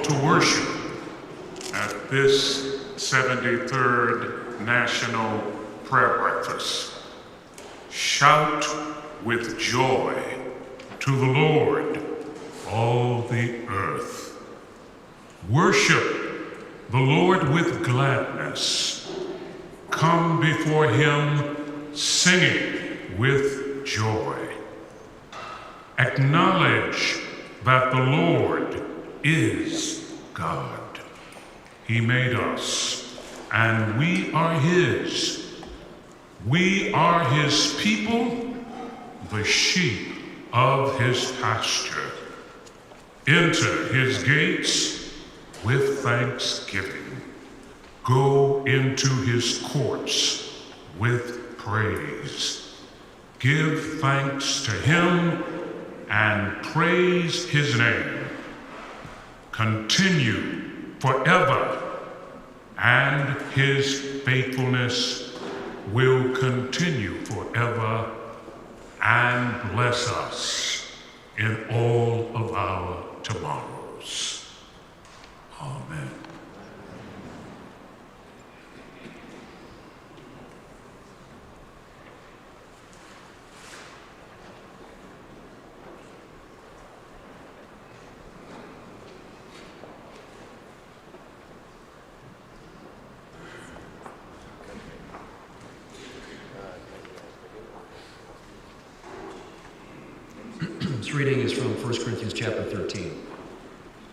to worship at this 73rd National Prayer Breakfast. Shout with joy to the Lord, all the earth. Worship the Lord with gladness. Come before him singing with joy. Acknowledge that the Lord is God. He made us, and we are his. We are his people, the sheep of his pasture. Enter his gates with thanksgiving. Go into his courts with praise. Give thanks to him and praise his name. Continue forever, and his faithfulness will continue forever and bless us in all of our tomorrows. Amen. This reading is from 1 Corinthians chapter 13.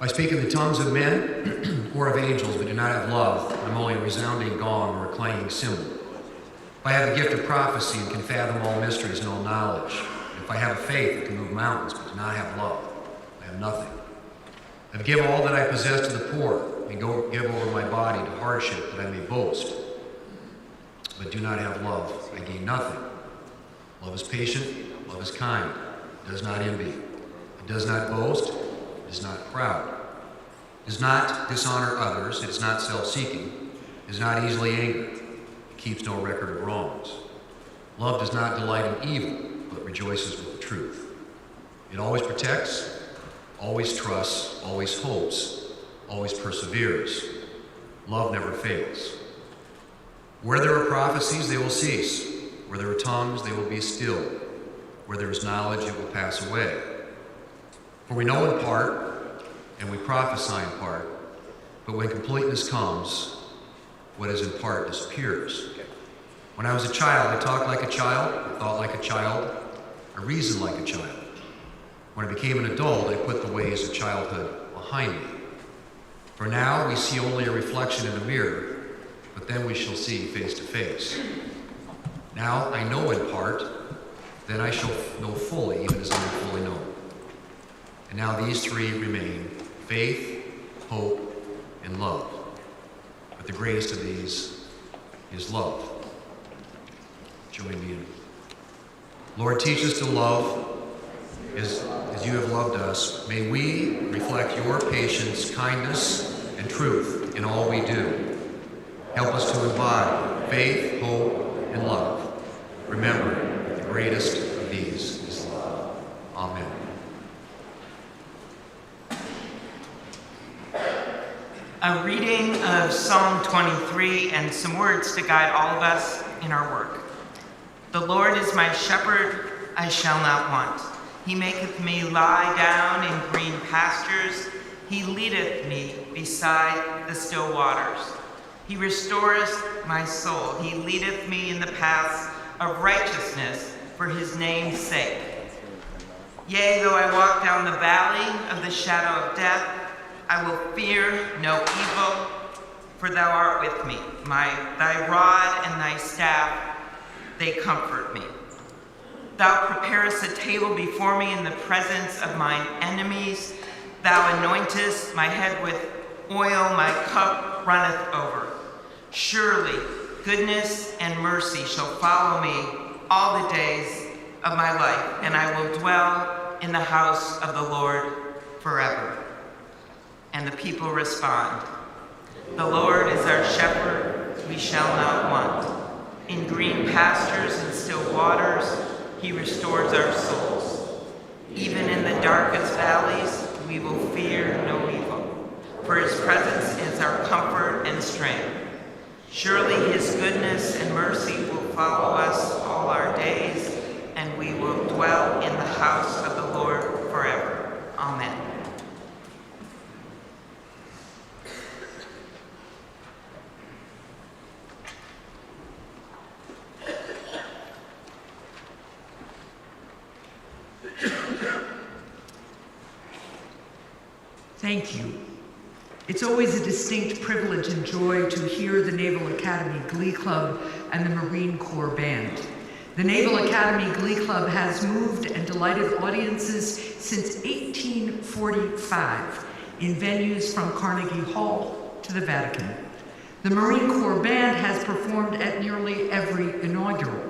I speak in the tongues of men or of angels, but do not have love. I'm only a resounding gong or a clanging cymbal. If I have the gift of prophecy and can fathom all mysteries and all knowledge, and if I have a faith that can move mountains, but do not have love, I have nothing. I give all that I possess to the poor, and give over my body to hardship that I may boast. But do not have love, I gain nothing. Love is patient, love is kind. It does not envy. It does not boast. It is not proud. It does not dishonor others. It is not self-seeking. It is not easily angered. It keeps no record of wrongs. Love does not delight in evil, but rejoices with the truth. It always protects, always trusts, always hopes, always perseveres. Love never fails. Where there are prophecies, they will cease. Where there are tongues, they will be still. Where there is knowledge, it will pass away. For we know in part, and we prophesy in part, but when completeness comes, what is in part disappears. When I was a child, I talked like a child, I thought like a child, I reasoned like a child. When I became an adult, I put the ways of childhood behind me. For now, we see only a reflection in a mirror, but then we shall see face to face. Now I know in part, then I shall know fully, even as I am fully known. And now these three remain: faith, hope, and love. But the greatest of these is love. Join me in. Lord, teach us to love as you have loved us. May we reflect your patience, kindness, and truth in all we do. Help us to embody faith, hope, and love. Remember, the greatest of these is love. Amen. A reading of Psalm 23 and some words to guide all of us in our work. The Lord is my shepherd, I shall not want. He maketh me lie down in green pastures. He leadeth me beside the still waters. He restoreth my soul. He leadeth me in the paths of righteousness for his name's sake. Yea, though I walk down the valley of the shadow of death, I will fear no evil, for thou art with me. Thy rod and thy staff, they comfort me. Thou preparest a table before me in the presence of mine enemies. Thou anointest my head with oil, my cup runneth over. Surely goodness and mercy shall follow me all the days of my life, and I will dwell in the house of the Lord forever. And the people respond, the Lord is our shepherd, we shall not want. In green pastures and still waters, he restores our souls. Even in the darkest valleys, we will fear no evil. Surely his goodness and mercy will follow us all our days, and we will dwell in the house of the Lord forever. Amen. Thank you. It's always a distinct privilege and joy to hear the Naval Academy Glee Club and the Marine Corps Band. The Naval Academy Glee Club has moved and delighted audiences since 1845 in venues from Carnegie Hall to the Vatican. The Marine Corps Band has performed at nearly every inaugural.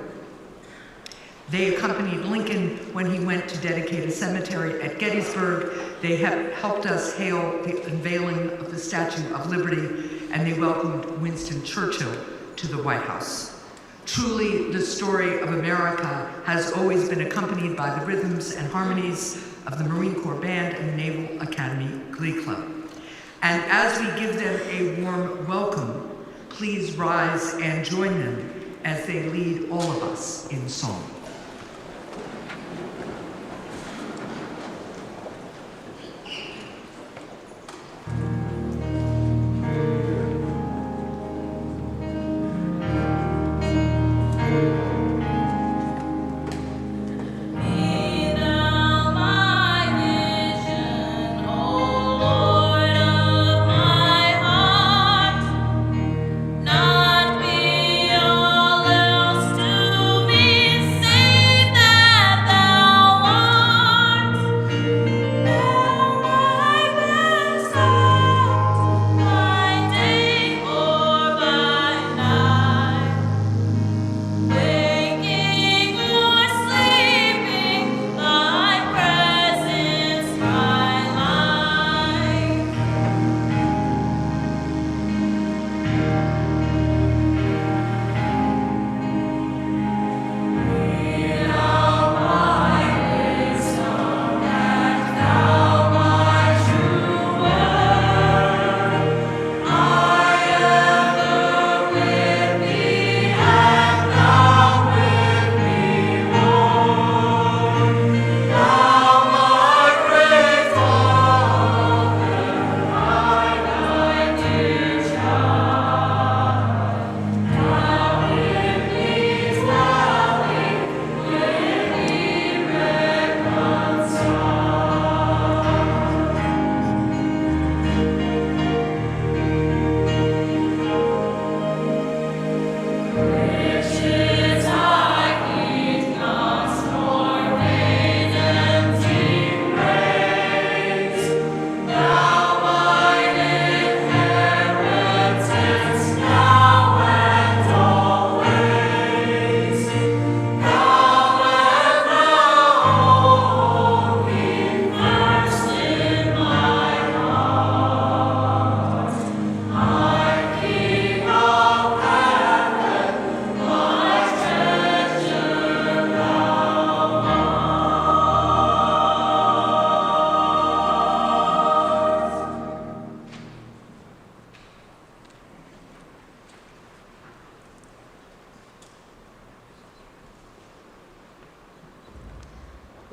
They accompanied Lincoln when he went to dedicate a cemetery at Gettysburg. They have helped us hail the unveiling of the Statue of Liberty, and they welcomed Winston Churchill to the White House. Truly, the story of America has always been accompanied by the rhythms and harmonies of the Marine Corps Band and the Naval Academy Glee Club. And as we give them a warm welcome, please rise and join them as they lead all of us in song.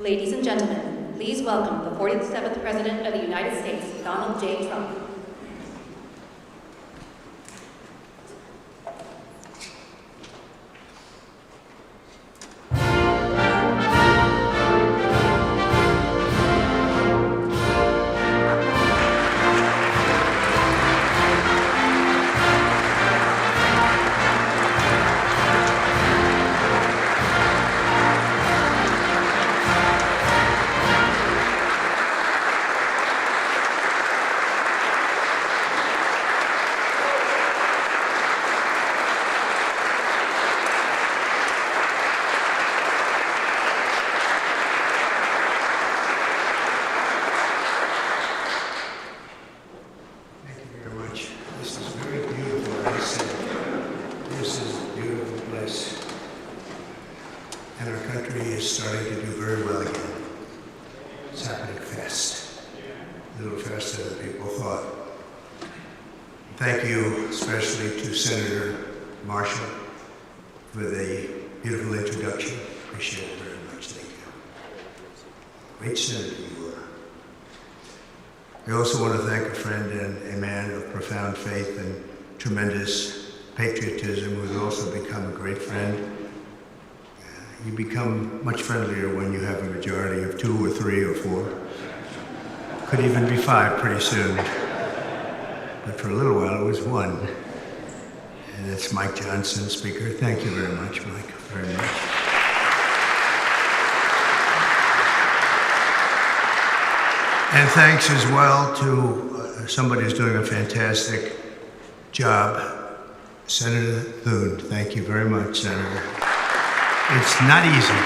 Ladies and gentlemen, please welcome the 47th President of the United States, Donald J. Trump. And our country is starting to do very well again. It's happening fast, a little faster than people thought. Thank you especially to Senator Marshall, for the beautiful introduction. Appreciate it very much. Thank you. Great senator you are. I also want to thank a friend and a man of profound faith and tremendous patriotism who has also become a great friend. You become much friendlier when you have a majority of 2 or 3 or 4. Could even be 5 pretty soon. But for a little while it was 1. And it's Mike Johnson, Speaker. Thank you very much, Mike, very much. And thanks as well to somebody who's doing a fantastic job, Senator Thune. Thank you very much, Senator. It's not easy.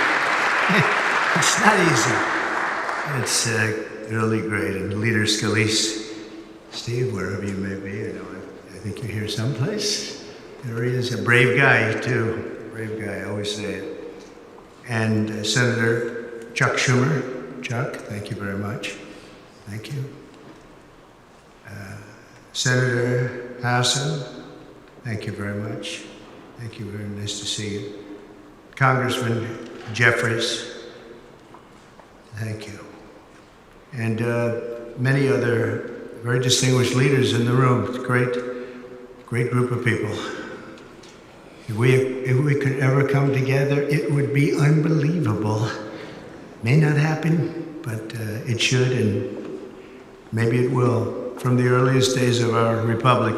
It's not easy. It's really great. And Leader Scalise, Steve, wherever you may be, I think you're here someplace. There he is, a brave guy, too. Brave guy, I always say it. And Senator Chuck Schumer. Chuck, thank you very much. Thank you. Senator Hassan, thank you very much. Thank you, very nice to see you. Congressman Jeffries, thank you. And many other very distinguished leaders in the room. It's a great group of people. If we could ever come together, it would be unbelievable. May not happen, but it should, and maybe it will. From the earliest days of our republic,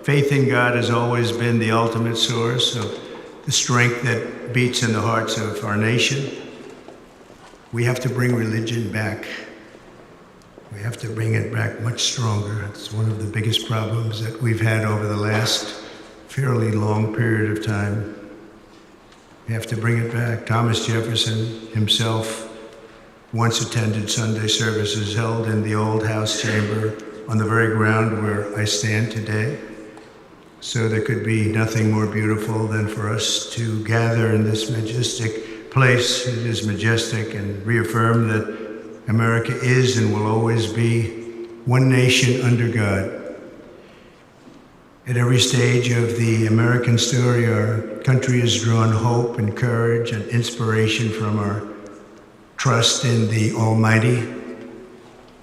faith in God has always been the ultimate source of the strength that beats in the hearts of our nation. We have to bring religion back. We have to bring it back much stronger. It's one of the biggest problems that we've had over the last fairly long period of time. We have to bring it back. Thomas Jefferson himself once attended Sunday services held in the old House chamber on the very ground where I stand today. So there could be nothing more beautiful than for us to gather in this majestic place. It is majestic, and reaffirm that America is and will always be one nation under God. At every stage of the American story, our country has drawn hope and courage and inspiration from our trust in the Almighty.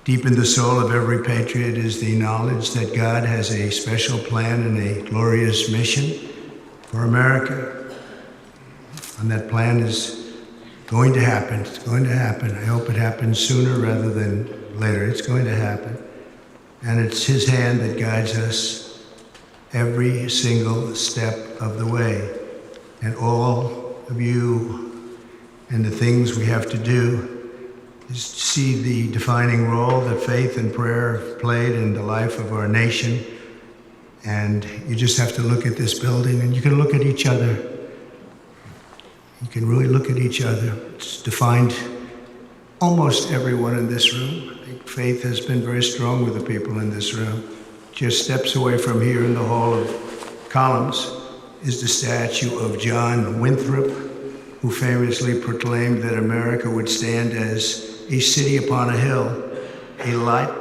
Deep in the soul of every patriot is the knowledge that God has a special plan and a glorious mission for America. And that plan is going to happen. It's going to happen. I hope it happens sooner rather than later. It's going to happen. And it's His hand that guides us every single step of the way. And all of you and the things we have to do is to see the defining role that faith and prayer have played in the life of our nation. And you just have to look at this building, and you can look at each other. You can really look at each other. It's defined almost everyone in this room. I think faith has been very strong with the people in this room. Just steps away from here in the Hall of Columns is the statue of John Winthrop, who famously proclaimed that America would stand as a city upon a hill, a light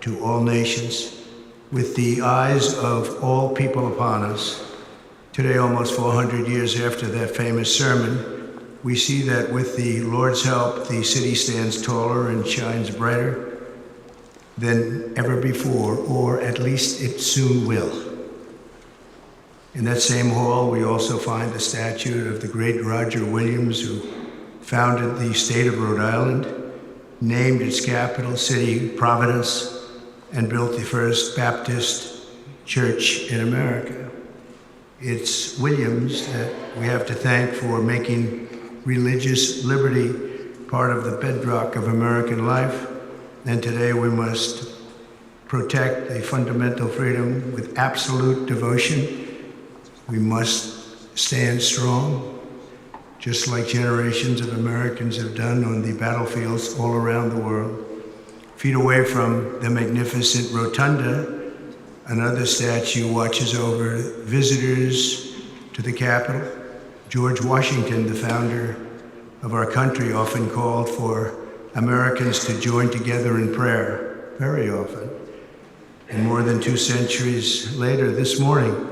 to all nations, with the eyes of all people upon us. Today, almost 400 years after that famous sermon, we see that with the Lord's help, the city stands taller and shines brighter than ever before, or at least it soon will. In that same hall, we also find the statue of the great Roger Williams, who founded the state of Rhode Island, named its capital city Providence, and built the first Baptist church in America. It's Williams that we have to thank for making religious liberty part of the bedrock of American life. And today we must protect a fundamental freedom with absolute devotion. We must stand strong, just like generations of Americans have done on the battlefields all around the world. Feet away from the magnificent rotunda, another statue watches over visitors to the Capitol. George Washington, the founder of our country, often called for Americans to join together in prayer, very often. And more than 2 centuries later, this morning,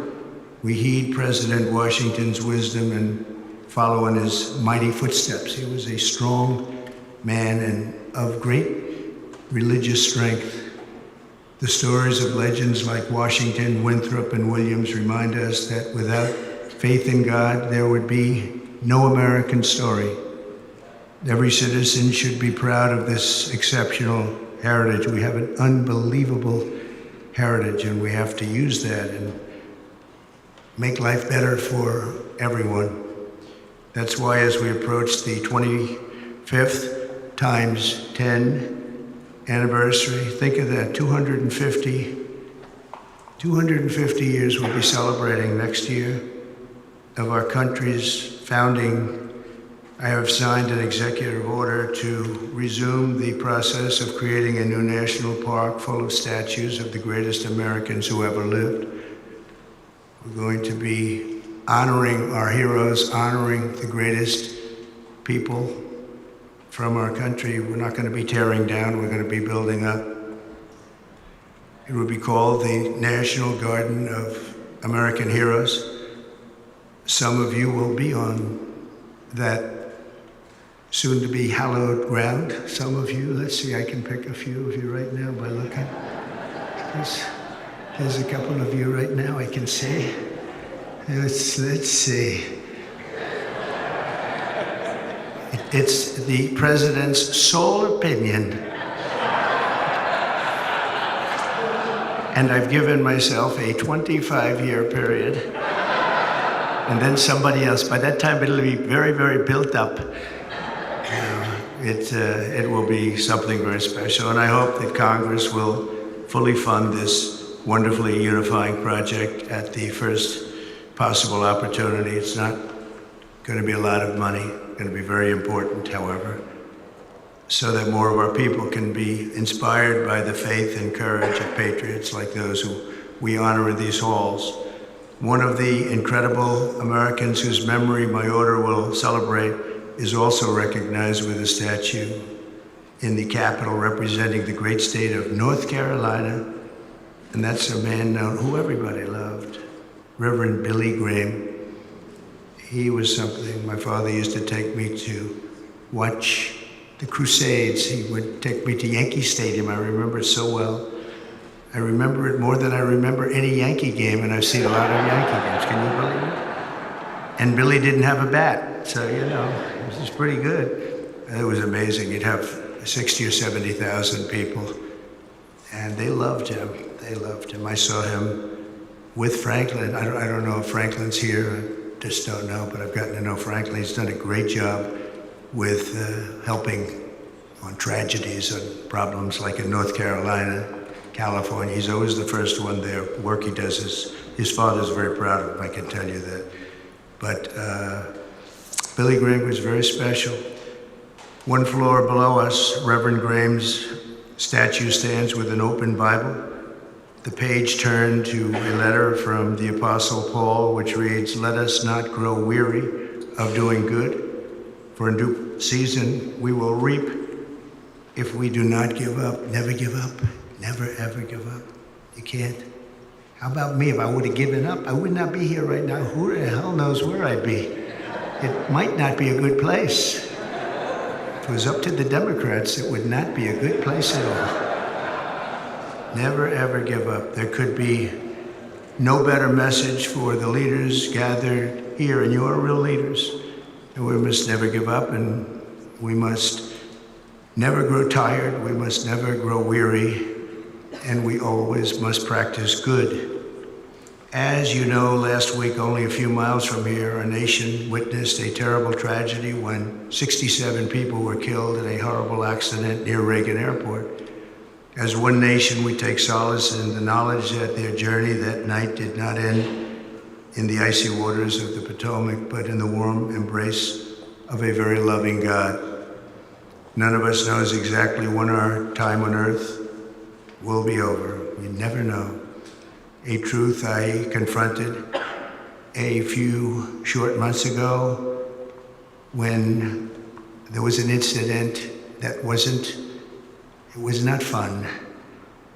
we heed President Washington's wisdom and follow in his mighty footsteps. He was a strong man and of great religious strength. The stories of legends like Washington, Winthrop, and Williams remind us that without faith in God, there would be no American story. Every citizen should be proud of this exceptional heritage. We have an unbelievable heritage, and we have to use that and make life better for everyone. That's why as we approach the 25th times 10 anniversary, think of that, 250 years we'll be celebrating next year of our country's founding. I have signed an executive order to resume the process of creating a new national park full of statues of the greatest Americans who ever lived. We're going to be honoring our heroes, honoring the greatest people from our country. We're not going to be tearing down, we're going to be building up. It will be called the National Garden of American Heroes. Some of you will be on that soon-to-be hallowed ground. Some of you, let's see, I can pick a few of you right now by looking. There's a couple of you right now I can see. Let's see. It's the president's sole opinion. And I've given myself a 25-year period. And then somebody else. By that time, it'll be very, very built up. It will be something very special. And I hope that Congress will fully fund this wonderfully unifying project at the first possible opportunity. It's not going to be a lot of money. It's going to be very important, however, so that more of our people can be inspired by the faith and courage of patriots like those who we honor in these halls. One of the incredible Americans whose memory my order will celebrate is also recognized with a statue in the Capitol representing the great state of North Carolina, and that's a man known who everybody loved, Reverend Billy Graham. He was something. My father used to take me to watch the Crusades. He would take me to Yankee Stadium. I remember it so well. I remember it more than I remember any Yankee game, and I've seen a lot of Yankee games. Can you believe it? And Billy didn't have a bat, so, you know, it was pretty good. It was amazing. You'd have 60 or 70,000 people, and they loved him. They loved him. I saw him with Franklin. I don't know if Franklin's here. I just don't know, but I've gotten to know Franklin. He's done a great job with helping on tragedies and problems like in North Carolina, California. He's always the first one there. The work he does is, his father's very proud of him, I can tell you that. But Billy Graham was very special. One floor below us, Reverend Graham's statue stands with an open Bible. The page turned to a letter from the Apostle Paul, which reads, "Let us not grow weary of doing good, for in due season we will reap if we do not give up." Never give up. Never, ever give up. You can't. How about me? If I would have given up, I would not be here right now. Who the hell knows where I'd be? It might not be a good place. If it was up to the Democrats, it would not be a good place at all. Never, ever give up. There could be no better message for the leaders gathered here, and you are real leaders. And we must never give up, and we must never grow tired. We must never grow weary, and we always must practice good. As you know, last week, only a few miles from here, our nation witnessed a terrible tragedy when 67 people were killed in a horrible accident near Reagan Airport. As one nation, we take solace in the knowledge that their journey that night did not end in the icy waters of the Potomac, but in the warm embrace of a very loving God. None of us knows exactly when our time on earth will be over. We never know. A truth I confronted a few short months ago when there was an incident that it was not fun.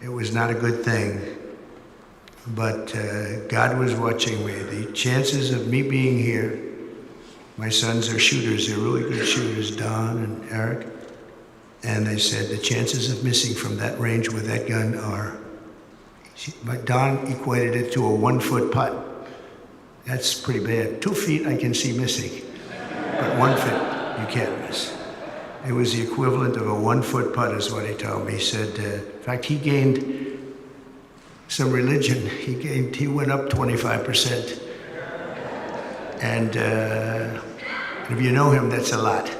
It was not a good thing. But God was watching me. The chances of me being here, my sons are shooters. They're really good shooters, Don and Eric. And they said the chances of missing from that range with that gun are, but Don equated it to a 1-foot putt. That's pretty bad. 2 feet I can see missing, but 1 foot you can't miss. It was the equivalent of a 1-foot putt is what he told me. He said, in fact, he gained some religion. He went up 25%. And if you know him, that's a lot.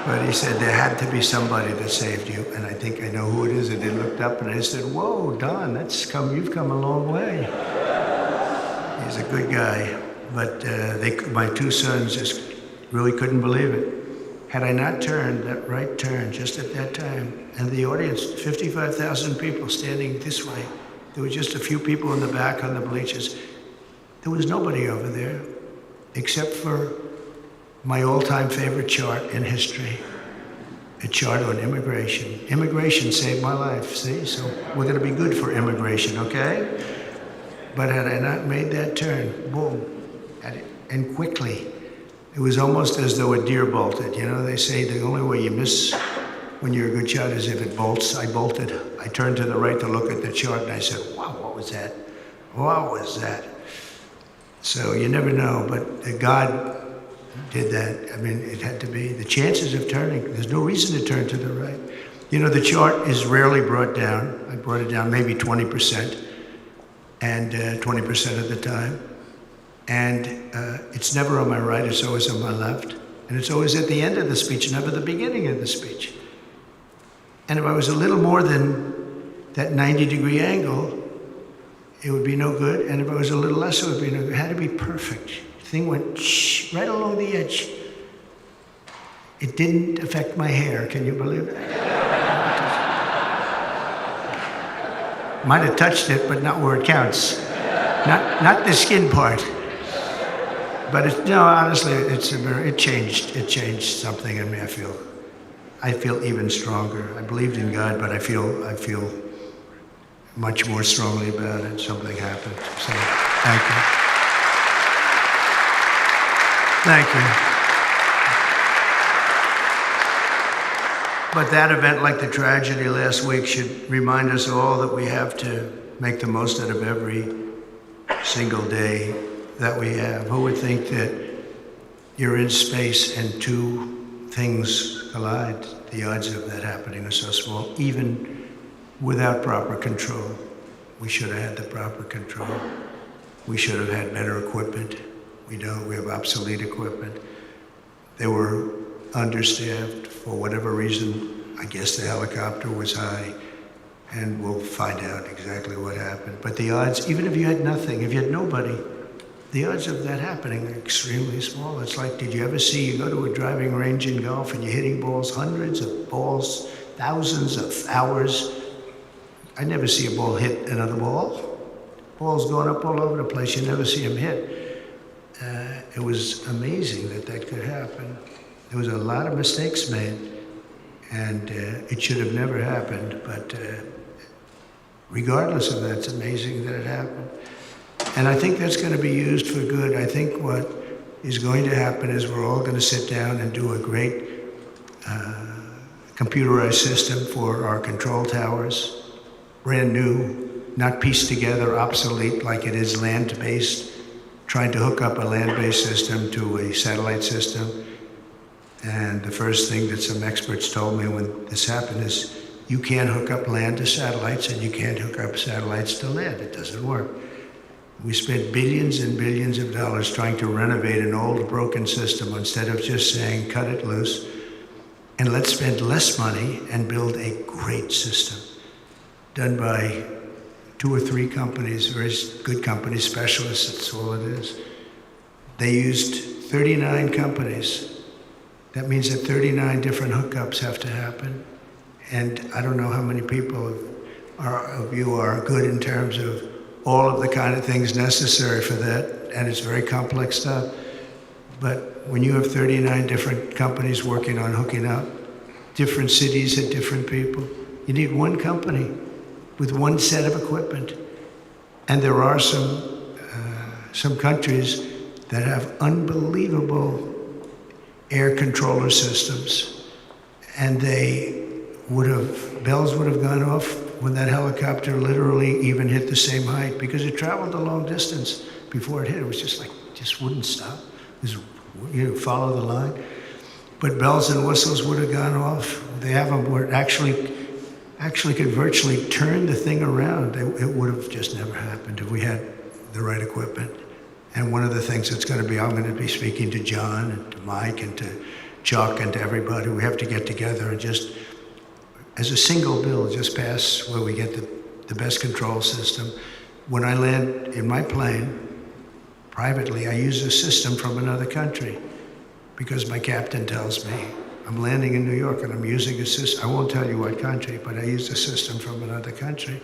But he said there had to be somebody that saved you, and I think I know who it is. And they looked up and they said, "Whoa, Don, you've come a long way." He's a good guy, but my 2 sons just really couldn't believe it. Had I not turned that right turn just at that time, and the audience, 55,000 people standing this way, there were just a few people in the back on the bleachers. There was nobody over there except for my all-time favorite chart in history, a chart on immigration. Immigration saved my life, see? So we're going to be good for immigration, okay? But had I not made that turn, boom, and quickly, it was almost as though a deer bolted. You know, they say the only way you miss when you're a good shot is if it bolts. I bolted. I turned to the right to look at the chart, and I said, wow, what was that? What was that? So you never know, but God did that. I mean, it had to be. The chances of turning, there's no reason to turn to the right. You know, the chart is rarely brought down. I brought it down maybe 20%, and 20% of the time. And it's never on my right, it's always on my left. And it's always at the end of the speech, never the beginning of the speech. And if I was a little more than that 90-degree angle, it would be no good. And if I was a little less, it would be no good. It had to be perfect. The thing went right along the edge. It didn't affect my hair, can you believe it? Might have touched it, but not where it counts. Not the skin part. But honestly, it changed something in me. I feel even stronger. I believed in God, but I feel much more strongly about it. Something happened. So, thank you. Thank you. But that event, like the tragedy last week, should remind us all that we have to make the most out of every single day that we have. Who would think that you're in space and 2 things collide? The odds of that happening are so small, even without proper control. We should have had the proper control. We should have had better equipment. We don't. We have obsolete equipment. They were understaffed for whatever reason. I guess the helicopter was high, and we'll find out exactly what happened. But the odds, even if you had nothing, if you had nobody, the odds of that happening are extremely small. It's like, did you ever see, you go to a driving range in golf and you're hitting balls, hundreds of balls, thousands of hours. I never see a ball hit another ball. Balls going up all over the place, you never see them hit. It was amazing that could happen. There was a lot of mistakes made, and it should have never happened, but regardless of that, it's amazing that it happened. And I think that's going to be used for good. I think what is going to happen is we're all going to sit down and do a great computerized system for our control towers, brand new, not pieced together, obsolete like it is land-based, trying to hook up a land-based system to a satellite system. And the first thing that some experts told me when this happened is you can't hook up land to satellites and you can't hook up satellites to land. It doesn't work. We spent billions and billions of dollars trying to renovate an old broken system instead of just saying cut it loose and let's spend less money and build a great system done by 2 or 3 companies, very good companies, specialists, that's all it is. They used 39 companies. That means that 39 different hookups have to happen. And I don't know how many people of you are good in terms of all of the kind of things necessary for that, and it's very complex stuff. But when you have 39 different companies working on hooking up, different cities and different people, you need one company with one set of equipment. And there are some countries that have unbelievable air controller systems, and bells would have gone off when that helicopter literally even hit the same height, because it traveled a long distance before it hit. It was just wouldn't stop. It was, follow the line. But bells and whistles would have gone off. They have them where it actually could virtually turn the thing around. It would have just never happened if we had the right equipment. And one of the things that's going to be, I'm going to be speaking to John and to Mike and to Chuck and to everybody. We have to get together and just, as a single bill, just pass where we get the best control system. When I land in my plane, privately, I use a system from another country because my captain tells me I'm landing in New York and I'm using a system. I won't tell you what country, but I use a system from another country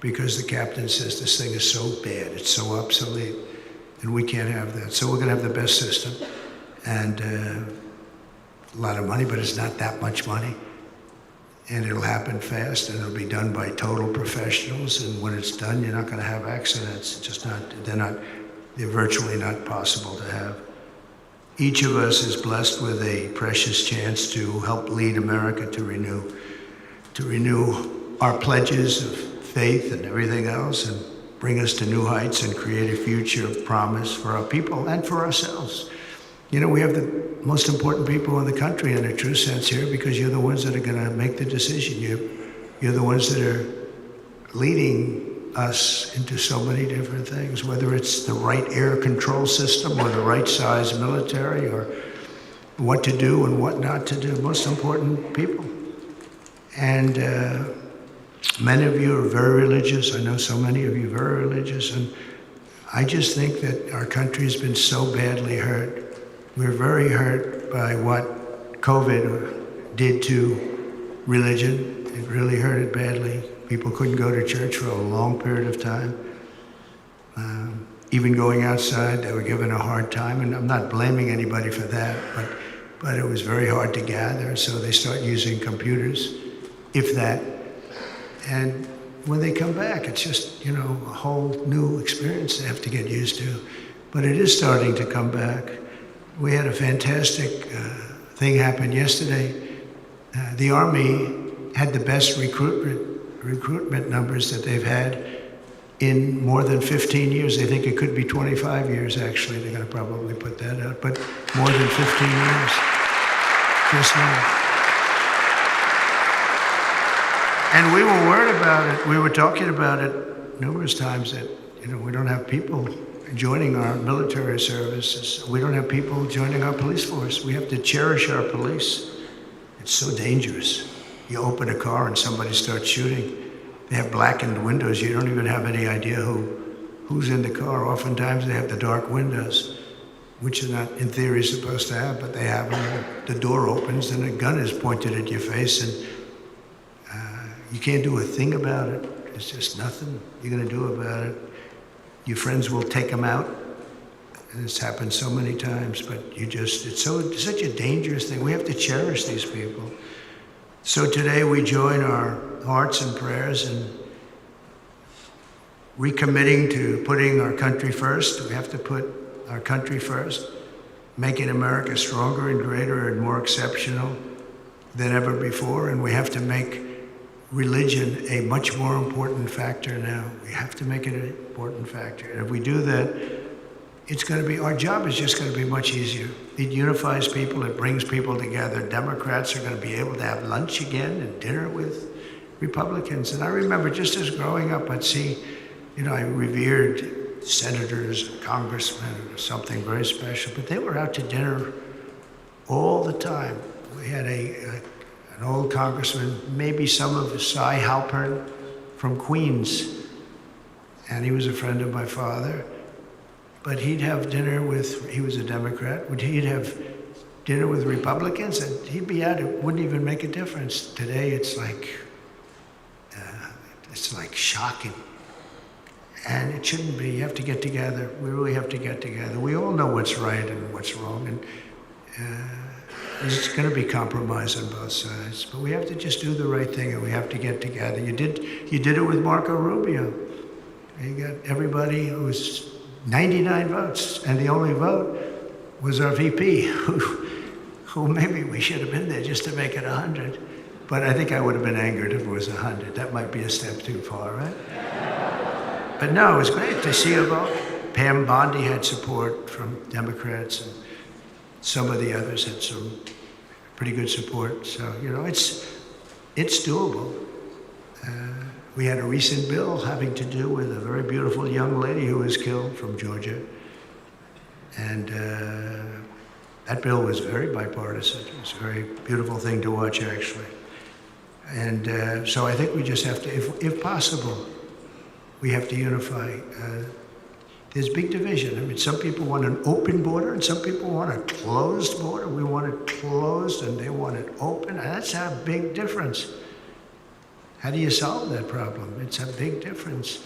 because the captain says this thing is so bad, it's so obsolete, and we can't have that. So we're going to have the best system, and a lot of money, but it's not that much money. And it'll happen fast, and it'll be done by total professionals. And when it's done, you're not going to have accidents. It's just they're virtually not possible to have. Each of us is blessed with a precious chance to help lead America to renew our pledges of faith and everything else, and bring us to new heights and create a future of promise for our people and for ourselves. You know, we have the most important people in the country in a true sense here, because you're the ones that are going to make the decision. You're the ones that are leading us into so many different things, whether it's the right air control system or the right size military, or what to do and what not to do. Most important people. And many of you are very religious. I know so many of you are very religious, and I just think that our country has been so badly hurt. We're very hurt by what COVID did to religion. It really hurt it badly. People couldn't go to church for a long period of time. Even going outside, they were given a hard time, and I'm not blaming anybody for that, but it was very hard to gather, so they start using computers, if that. And when they come back, it's just, a whole new experience they have to get used to. But it is starting to come back. We had a fantastic thing happen yesterday. The Army had the best recruitment numbers that they've had in more than 15 years. They think it could be 25 years, actually. They're going to probably put that out, but more than 15 years. Just now. And we were worried about it. We were talking about it numerous times that, we don't have people joining our military services. We don't have people joining our police force. We have to cherish our police. It's so dangerous. You open a car and somebody starts shooting. They have blackened windows. You don't even have any idea who's in the car. Oftentimes they have the dark windows, which are not, in theory, supposed to have, but they have them. The door opens and a gun is pointed at your face, and you can't do a thing about it. There's just nothing you're going to do about it. Your friends will take them out. And it's happened so many times, but it's such a dangerous thing. We have to cherish these people. So today we join our hearts and prayers in recommitting to putting our country first. We have to put our country first, making America stronger and greater and more exceptional than ever before. And we have to make religion a much more important factor now. We have to make it an important factor. And if we do that, our job is just going to be much easier. It unifies people, it brings people together. Democrats are going to be able to have lunch again and dinner with Republicans. And I remember just as growing up, I'd see, I revered senators, congressmen, or something very special, but they were out to dinner all the time. We had an old congressman, maybe some of Cy Halpern from Queens, and he was a friend of my father. But he'd have dinner he was a Democrat, he'd have dinner with Republicans, and he'd be out. It wouldn't even make a difference. Today, it's like shocking. And it shouldn't be. You have to get together. We really have to get together. We all know what's right and what's wrong. And There's going to be compromise on both sides, but we have to just do the right thing, and we have to get together. You did it with Marco Rubio. You got everybody. It was 99 votes, and the only vote was our VP, who maybe we should have been there just to make it 100. But I think I would have been angered if it was 100. That might be a step too far, right? But no, it was great to see a vote. Pam Bondi had support from Democrats, and some of the others had some pretty good support. So, it's doable. We had a recent bill having to do with a very beautiful young lady who was killed from Georgia. And that bill was very bipartisan. It was a very beautiful thing to watch, actually. And so I think we just have to, if possible, we have to unify. There's big division. I mean, some people want an open border and some people want a closed border. We want it closed and they want it open. And that's a big difference. How do you solve that problem? It's a big difference.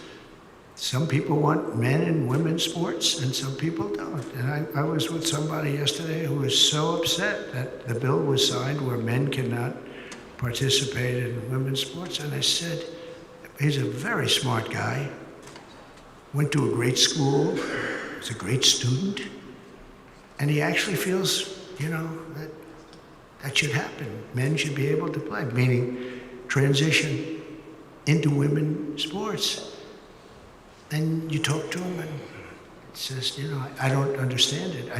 Some people want men and women's sports and some people don't. And I was with somebody yesterday who was so upset that the bill was signed where men cannot participate in women's sports. And I said, he's a very smart guy. Went to a great school, was a great student, and he actually feels, that should happen. Men should be able to play, meaning transition into women's sports. And you talk to him and it says, I don't understand it.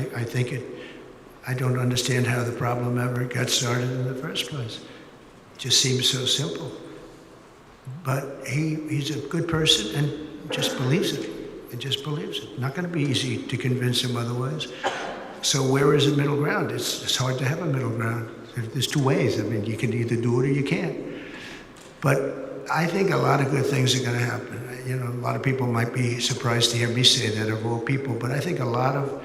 I don't understand how the problem ever got started in the first place. It just seems so simple. But he's a good person and just believes it. It just believes it. Not going to be easy to convince him otherwise. So where is the middle ground? It's hard to have a middle ground. There's two ways. I mean, you can either do it or you can't. But I think a lot of good things are going to happen. A lot of people might be surprised to hear me say that of all people, but I think a lot of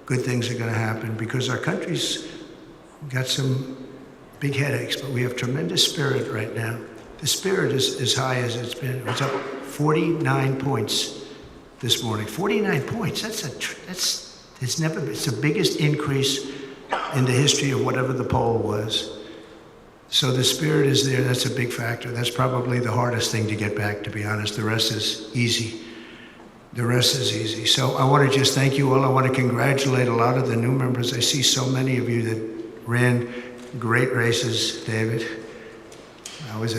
good things are going to happen because our country's got some big headaches, but we have tremendous spirit right now. The spirit is as high as it's been. It was up 49 points this morning. 49 points. It's the biggest increase in the history of whatever the poll was. So the spirit is there. That's a big factor. That's probably the hardest thing to get back, to be honest. The rest is easy. So I want to just thank you all. I want to congratulate a lot of the new members. I see so many of you that ran great races, David. That was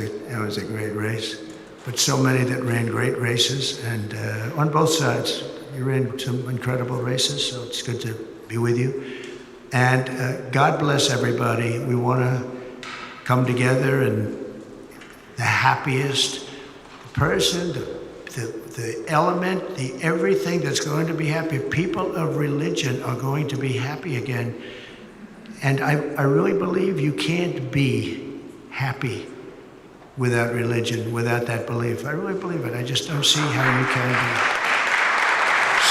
a great race. But so many that ran great races, and on both sides. You ran some incredible races, so it's good to be with you. And God bless everybody. We want to come together, and the happiest person, the element, the everything that's going to be happy. People of religion are going to be happy again. And I really believe you can't be happy without religion, without that belief. I really believe it. I just don't see how you can be.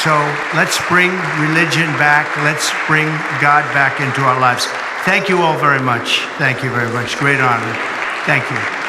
So let's bring religion back. Let's bring God back into our lives. Thank you all very much. Thank you very much. Great honor. Thank you.